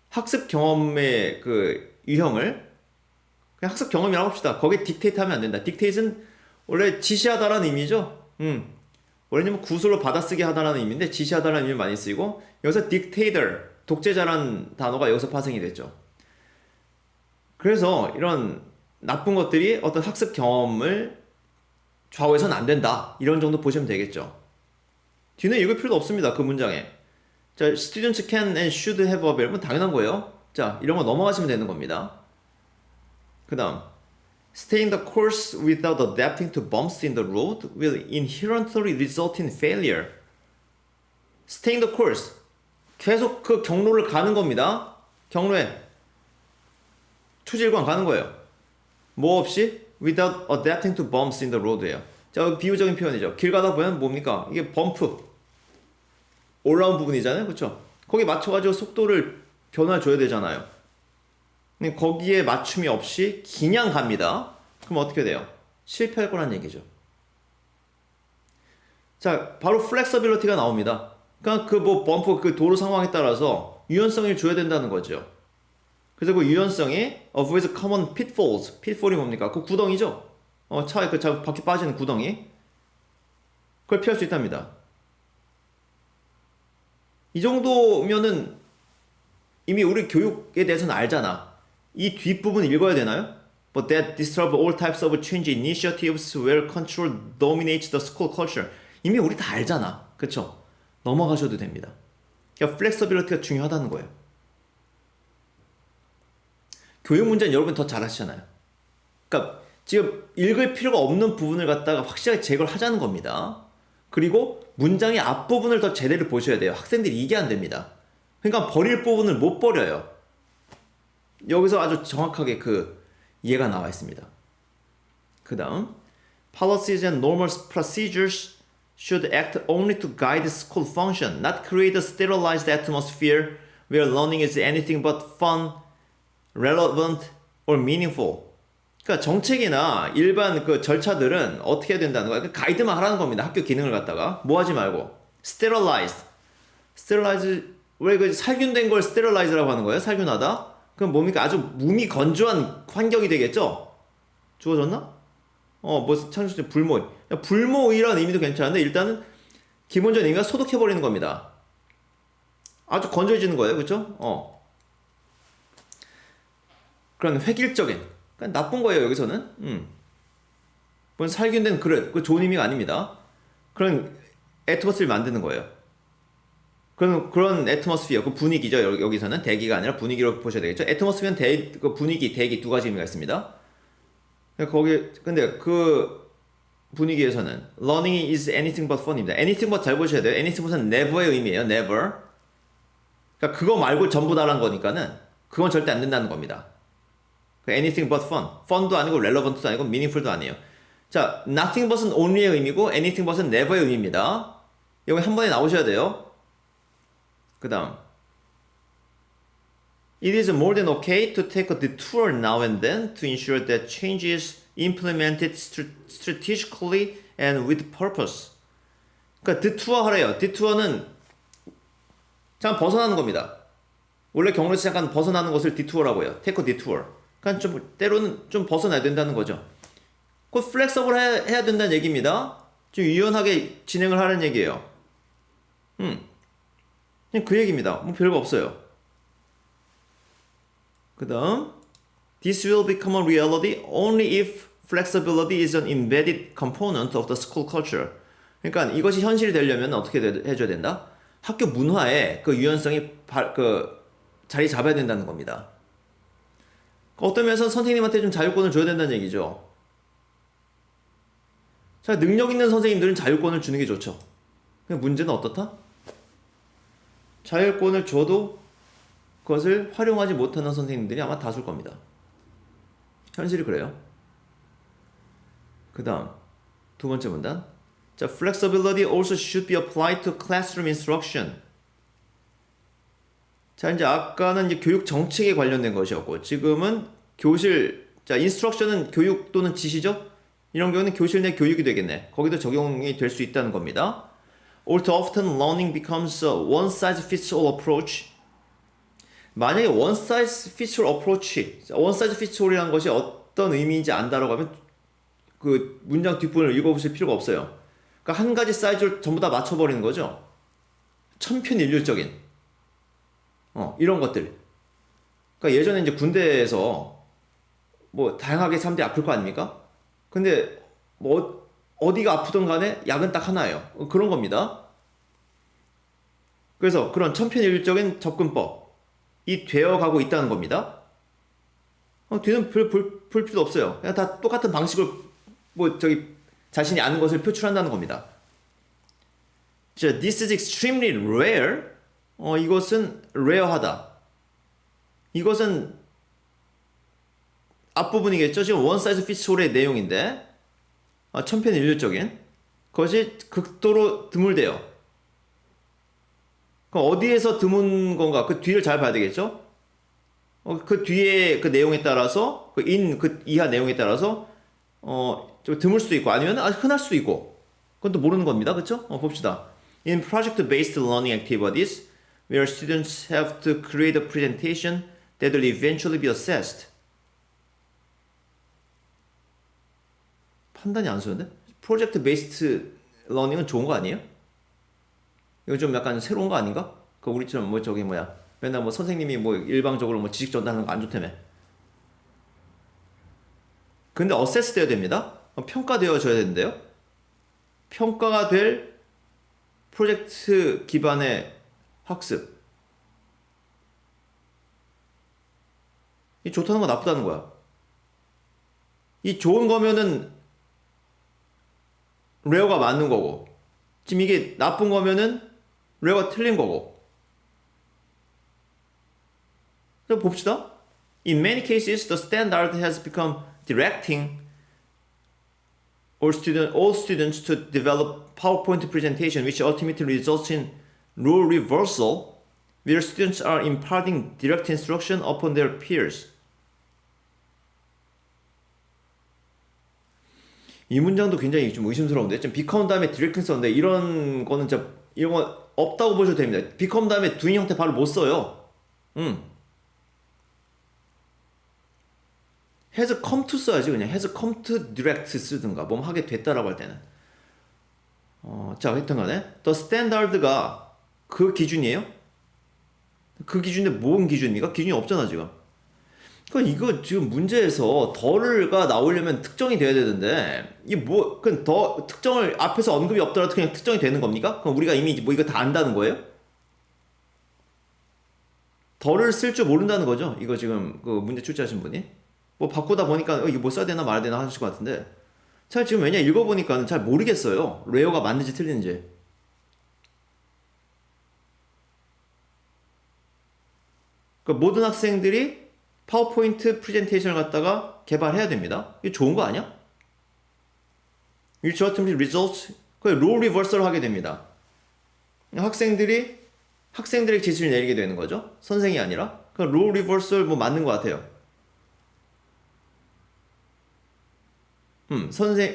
학습 경험의 그 유형을 그냥 학습 경험이라고 합시다. 거기에 딕테이트하면 안 된다. 딕테이트는 원래 지시하다라는 의미죠. 원래는 구술로 받아쓰기 하다라는 의미인데 지시하다라는 의미 많이 쓰이고, 여기서 dictator, 독재자라는 단어가 여기서 파생이 됐죠. 그래서 이런 나쁜 것들이 어떤 학습 경험을 좌우해서는 안 된다. 이런 정도 보시면 되겠죠. 뒤는 읽을 필요도 없습니다. 그 문장에. 자, students can and should have available 당연한 거예요. 자, 이런 거 넘어가시면 되는 겁니다. 그 다음, staying the course without adapting to bumps in the road will inherently result in failure. staying the course, 계속 그 경로를 가는 겁니다. 경로에 초질관 가는 거예요. 뭐 없이? without adapting to bumps in the road예요. 자, 비유적인 표현이죠. 길 가다 보면 뭡니까? 이게 범프, 올라온 부분이잖아요. 그렇죠? 거기 맞춰가지고 속도를 변화줘야 되잖아요. 근데 거기에 맞춤이 없이 그냥 갑니다. 그럼 어떻게 돼요? 실패할 거란 얘기죠. 자, 바로 플렉서빌리티가 나옵니다. 그러니까 그 뭐 범프 그 도로 상황에 따라서 유연성을 줘야 된다는 거죠. 그래서 그 유연성이 avoid common pitfalls. pitfall이 뭡니까? 그 구덩이죠. 차에 그 바퀴 빠지는 구덩이. 그걸 피할 수 있답니다. 이 정도면은 이미 우리 교육에 대해서는 알잖아. 이 뒷부분 읽어야 되나요? But that disturb all types of change initiatives where control dominates the school culture. 이미 우리 다 알잖아. 그쵸? 넘어가셔도 됩니다. 그러니까 플렉서빌리티가 중요하다는 거예요. 교육 문제는 여러분 더 잘하시잖아요. 그러니까 지금 읽을 필요가 없는 부분을 갖다가 확실하게 제거를 하자는 겁니다. 그리고 문장의 앞부분을 더 제대로 보셔야 돼요. 학생들이 이게 안 됩니다. 그러니까 버릴 부분을 못 버려요. 여기서 아주 정확하게 그 이해가 나와 있습니다. 그 다음, policies and normal procedures should act only to guide school function, not create a sterilized atmosphere where learning is anything but fun, relevant, or meaningful. 그러니까 정책이나 일반 그 절차들은 어떻게 해야 된다는 거야? 그 가이드만 하라는 겁니다. 학교 기능을 갖다가 뭐 하지 말고 sterilized, 왜 그 살균된 걸 sterilize라고 하는 거예요? 살균하다? 그럼 뭡니까? 아주 몸이 건조한 환경이 되겠죠? 주어졌나? 뭐 창조적 불모의. 불모의라는 의미도 괜찮은데 일단은 기본적인 의미가 소독해버리는 겁니다. 아주 건조해지는 거예요. 그쵸? 그런 획일적인. 그러니까 나쁜 거예요, 여기서는. 뭔 살균된 그릇. 그 좋은 의미가 아닙니다. 그런 애트모스피어를 만드는 거예요. 그런 애트모스피어, 그 분위기죠. 여기서는 대기가 아니라 분위기로 보셔야 되겠죠. 애트모스피어는 그 분위기, 대기 두 가지 의미가 있습니다. 근데 그 분위기에서는 learning is anything but fun입니다. anything but 잘 보셔야 돼요. anything but은 never의 의미예요. never. 그러니까 그거 말고 전부 다란 거니까는 그건 절대 안 된다는 겁니다. anything but fun. fun도 아니고 relevant도 아니고 meaningful도 아니에요. 자, nothing but은 only의 의미고 anything but은 never의 의미입니다. 여기 한 번에 나오셔야 돼요. 그 다음 It is more than okay to take a detour now and then to ensure that change is implemented strategically and with purpose. 그러니까 detour 하래요. detour는 잠깐 벗어나는 겁니다. 원래 경로에서 잠깐 벗어나는 것을 detour라고 해요. take a detour. 그러니까 좀 때로는 좀 벗어나야 된다는 거죠. 그 flexible 해야 된다는 얘기입니다. 좀 유연하게 진행을 하는 얘기예요. 그냥 그 얘기입니다. 뭐 별거 없어요. 그 다음 This will become a reality only if flexibility is an embedded component of the school culture. 그러니까 이것이 현실이 되려면 어떻게 해줘야 된다? 학교 문화에 그 유연성이 자리 잡아야 된다는 겁니다. 어떤 면에서 선생님한테 좀 자율권을 줘야 된다는 얘기죠. 자, 능력 있는 선생님들은 자율권을 주는 게 좋죠. 근데 문제는 어떻다? 자율권을 줘도 그것을 활용하지 못하는 선생님들이 아마 다수일 겁니다. 현실이 그래요. 그 다음 두 번째 문단. 자, flexibility also should be applied to classroom instruction. 자, 이제 아까는 이제 교육 정책에 관련된 것이었고 지금은 교실, 자, instruction은 교육 또는 지시죠? 이런 경우는 교실 내 교육이 되겠네. 거기도 적용이 될 수 있다는 겁니다. All too often learning becomes a one-size-fits-all approach. 만약에 one-size-fits-all approach, one-size-fits-all이라는 것이 어떤 의미인지 안다라고 하면 그 문장 뒷부분을 읽어보실 필요가 없어요. 그러니까 한 가지 사이즈를 전부 다 맞춰버리는 거죠. 천편일률적인 이런 것들. 그러니까 예전에 이제 군대에서 뭐 다양하게 사람들이 아플 거 아닙니까? 근데 뭐 어디가 아프든 간에 약은 딱 하나예요. 그런 겁니다. 그래서 그런 천편일률적인 접근법이 되어가고 있다는 겁니다. 뒤는 볼 필요 없어요. 그냥 다 똑같은 방식을 자신이 아는 것을 표출한다는 겁니다. 자, this is extremely rare. 이것은 rare하다. 이것은 앞부분이겠죠. 지금 one size fits all의 내용인데 천편일률적인 그것이 극도로 드물대요. 그럼 어디에서 드문 건가? 그 뒤를 잘 봐야 되겠죠. 그 뒤에 그 내용에 따라서 그 이하 내용에 따라서 좀 드물 수도 있고 아니면 흔할 수도 있고 그건 또 모르는 겁니다. 그렇죠? 봅시다. In project-based learning activities, where students have to create a presentation that will eventually be assessed. 판단이 안 서는데? 프로젝트-베이스드 러닝은 좋은 거 아니에요? 이거 좀 약간 새로운 거 아닌가? 그 우리처럼 맨날 선생님이 일방적으로 지식 전달하는 거 안 좋다며. 근데 어세스 되어야 됩니다. 평가되어져야 되는데요. 평가가 될 프로젝트 기반의 학습. 이 좋다는 거 나쁘다는 거야. 이 좋은 거면은 레어가 맞는 거고 지금 이게 나쁜 거면은 레어가 틀린 거고. 그럼 봅시다. In many cases, the standard has become directing all students to develop PowerPoint presentation, which ultimately results in role reversal, where students are imparting direct instruction upon their peers. 이 문장도 굉장히 좀 의심스러운데, 좀 become 다음에 direct 썼는데 이런 거는 진짜 이런 거 없다고 보셔도 됩니다. become 다음에 doing 형태 바로 못 써요. has come to 써야지. 그냥 has come to direct 쓰든가 뭐 하게 됐다라고 할 때는. 자, 하여튼 간에 the standard가 그 기준이에요? 그 기준인데 뭔 기준입니까? 기준이 없잖아 지금. 그러니까 이거 지금 문제에서 더가 나오려면 특정이 돼야 되는데 이게 뭐 그냥 더 특정을 앞에서 언급이 없더라도 그냥 특정이 되는 겁니까? 그럼 우리가 이미 뭐 이거 다 안다는 거예요? 더를 쓸 줄 모른다는 거죠. 이거 지금 그 문제 출제하신 분이 뭐 바꾸다 보니까 이거 뭐 써야 되나 말아야 되나 하실 것 같은데 잘 지금 왜냐 읽어보니까는 잘 모르겠어요. 레어가 맞는지 틀리는지. 그러니까 모든 학생들이 파워포인트 프레젠테이션을 갖다가 개발해야 됩니다. 이게 좋은 거 아니야? Which ultimately results, 롤 리버설을 하게 됩니다. 학생들의 지시를 내리게 되는 거죠. 선생이 아니라. 그러니까 롤 리버설 뭐 맞는 것 같아요.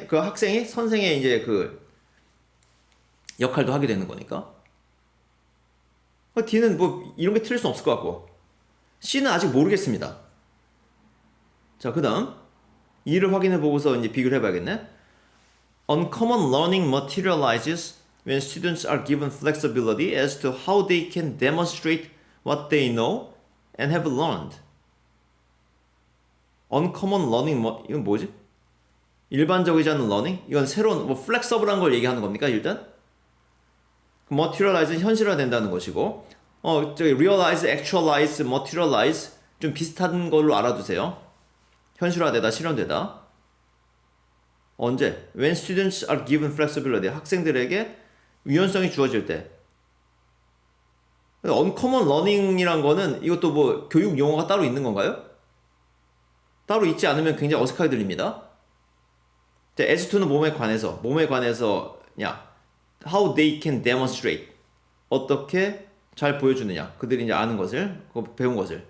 그 학생이 선생의 이제 그 역할도 하게 되는 거니까. D는 뭐 이런 게 틀릴 수 없을 것 같고. C는 아직 모르겠습니다. 자, 그 다음 E를 확인해 보고서 이제 비교를 해봐야겠네. Uncommon learning materializes when students are given flexibility as to how they can demonstrate what they know and have learned. Uncommon learning, 이건 뭐지? 일반적이지 않은 learning? 이건 새로운, 뭐 flexible한 걸 얘기하는 겁니까, 일단? materialize는 현실화된다는 것이고, 저기 realize, actualize, materialize 좀 비슷한 걸로 알아두세요. 현실화되다, 실현되다. 언제? When students are given flexibility. 학생들에게 유연성이 주어질 때. uncommon learning이란 거는 이것도 뭐 교육 용어가 따로 있는 건가요? 따로 있지 않으면 굉장히 어색하게 들립니다. as to는 몸에 관해서 how they can demonstrate. 어떻게 잘 보여주느냐. 그들이 이제 아는 것을, 배운 것을.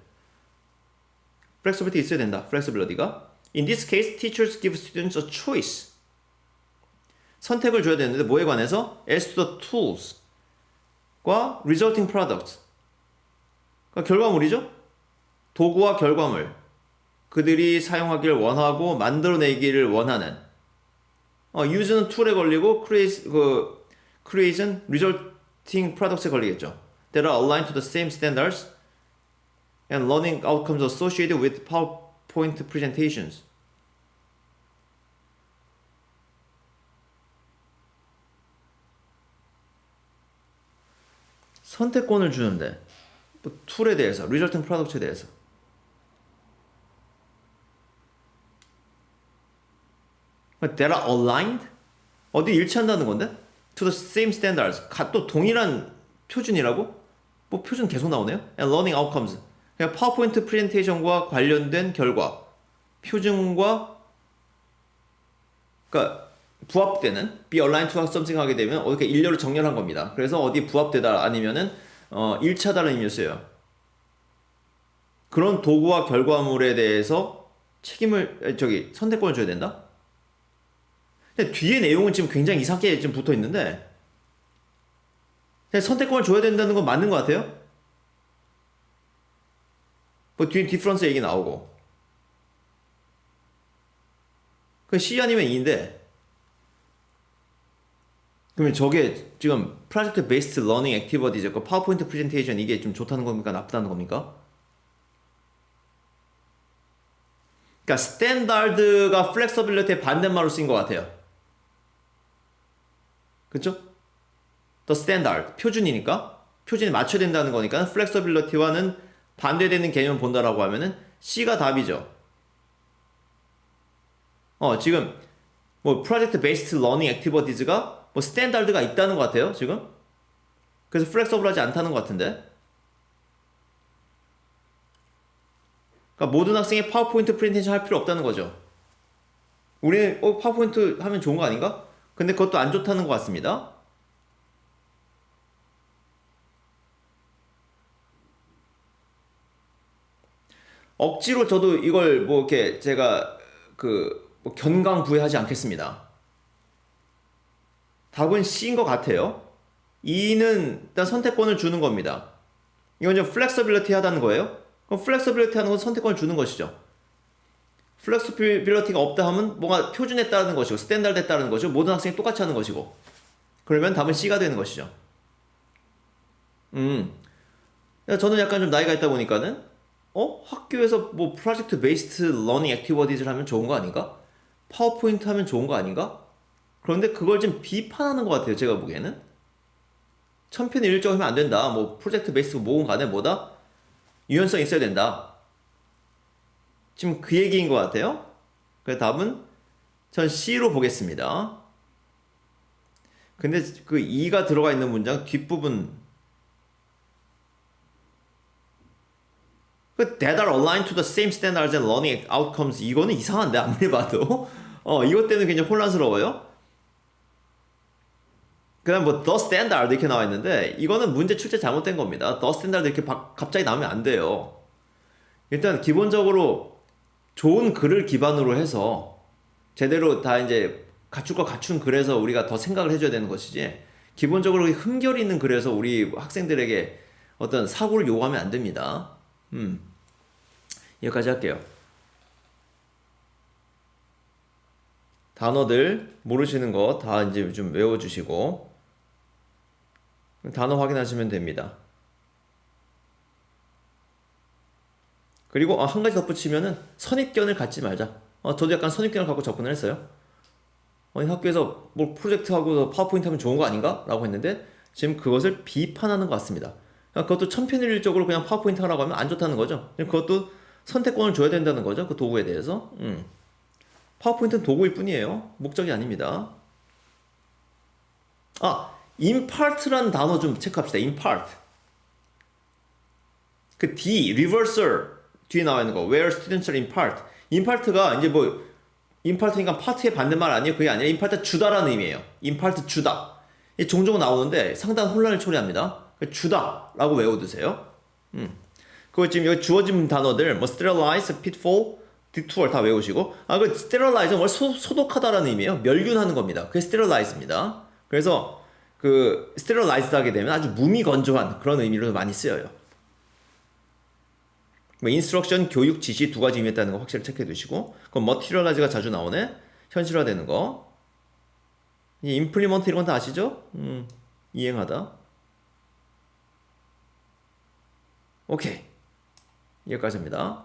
flexibility 있어야 된다. flexibility가. In this case, teachers give students a choice. 선택을 줘야 되는데 뭐에 관해서? As to the tools과 resulting products. 그러니까 결과물이죠? 도구와 결과물. 그들이 사용하기를 원하고 만들어내기를 원하는. use는 tool에 걸리고 creation, resulting products에 걸리겠죠. That are aligned to the same standards and learning outcomes associated with PowerPoint presentations. 선택권을 주는데 뭐 툴에 대해서, resulting product에 대해서 That are aligned? 어디 일치한다는 건데? To the same standards. 또 동일한 표준이라고? 뭐 표준 계속 나오네요. And learning outcomes. 그냥 파워포인트 프레젠테이션과 관련된 결과. 표준과 그러니까 부합되는 be aligned to something 하게 되면 어떻게 일렬로 정렬한 겁니다. 그래서 어디 부합되다 아니면은 일치하다는 의미를 써요. 그런 도구와 결과물에 대해서 선택권을 줘야 된다? 근데 뒤에 내용은 지금 굉장히 이상하게 지금 붙어 있는데 선택권을 줘야 된다는 건 맞는 것 같아요. 뭐 뒤에 디퍼런스 얘기 나오고 그 C 아니면 E인데 그러면 저게 지금 프로젝트 베이스드 러닝 액티비티즈 그 파워포인트 프레젠테이션 이게 좀 좋다는 겁니까? 나쁘다는 겁니까? 그러니까 스탠다드가 플렉서빌리티의 반대말로 쓰인 것 같아요. 그쵸? The standard, 표준이니까 표준에 맞춰야 된다는 거니까 플렉서빌리티와는 반대되는 개념을 본다라고 하면은 C가 답이죠. 지금 뭐 프로젝트 베이스드 러닝 액티비티즈가 뭐 스탠다드가 있다는 것 같아요 지금. 그래서 플렉서블하지 않다는 것 같은데. 그러니까 모든 학생이 파워포인트 프레젠테이션 할 필요 없다는 거죠. 우리는 파워포인트 하면 좋은 거 아닌가? 근데 그것도 안 좋다는 것 같습니다. 억지로 저도 이걸 뭐 이렇게 제가 그뭐 견강부회하지 않겠습니다. 답은 C인 것 같아요. E는 일단 선택권을 주는 겁니다. 이건 이제 플렉서빌리티 하다는 거예요. 그럼 플렉서빌리티 하는 건 선택권을 주는 것이죠. 플렉서빌리티가 없다 하면 뭔가 표준에 따르는 것이고 스탠다드에 따르는 것이고 모든 학생이 똑같이 하는 것이고 그러면 답은 C가 되는 것이죠. 저는 약간 좀 나이가 있다 보니까는 학교에서 뭐 프로젝트 베이스드 러닝 액티비티즈를 하면 좋은 거 아닌가? 파워포인트 하면 좋은 거 아닌가? 그런데 그걸 좀 비판하는 것 같아요. 제가 보기에는 천편일률적으로 하면 안 된다. 뭐 프로젝트 베이스드 뭐건 간에 뭐다 유연성 있어야 된다. 지금 그 얘기인 것 같아요. 그래서 답은 전 C로 보겠습니다. 근데 그 E가 들어가 있는 문장 뒷부분 그 that are aligned to the same standards and learning outcomes 이거는 이상한데 아무리 봐도 이것 때문에 굉장히 혼란스러워요. 그다음 뭐 the standard 이렇게 나와 있는데 이거는 문제 출제 잘못된 겁니다. the standard 이렇게 갑자기 나오면 안 돼요. 일단 기본적으로 좋은 글을 기반으로 해서 제대로 다 이제 갖출 거 갖춘 글에서 우리가 더 생각을 해줘야 되는 것이지 기본적으로 흠결 있는 글에서 우리 학생들에게 어떤 사고를 요구하면 안 됩니다. 여기까지 할게요. 단어들 모르시는 거 다 이제 좀 외워주시고 단어 확인하시면 됩니다. 그리고 한 가지 덧붙이면은 선입견을 갖지 말자. 저도 약간 선입견을 갖고 접근을 했어요. 학교에서 뭐 프로젝트하고 파워포인트 하면 좋은 거 아닌가? 라고 했는데 지금 그것을 비판하는 것 같습니다. 그것도 천편일률적으로 그냥 파워포인트 하라고 하면 안 좋다는 거죠. 그것도 선택권을 줘야 된다는 거죠. 그 도구에 대해서. 파워포인트는 도구일 뿐이에요. 목적이 아닙니다. impart라는 단어 좀 체크합시다. impart. 그 D, reversal 뒤에 나와 있는 거. where students are impart. impart가 이제 뭐 impart니까 파트의 반대말 아니에요? 그게 아니라 impart 주다라는 의미예요. impart 주다. 이 종종 나오는데 상당한 혼란을 초래합니다. 주다라고 외워두세요. 그거 지금 여기 주어진 단어들 뭐 sterilize, pitfall, detour 다 외우시고 그 sterilize는 원래 소독하다라는 의미예요. 멸균하는 겁니다. 그게 sterilize입니다. 그래서 그 sterilized 하게 되면 아주 무미건조한 그런 의미로 많이 쓰여요. 뭐 instruction, 교육, 지시 두 가지 의미했다는 거 확실히 체크해 두시고 그럼 materialize가 자주 나오네. 현실화되는 거. 이 implement 이런 건 다 아시죠? 이행하다. 오케이. 여기까지입니다.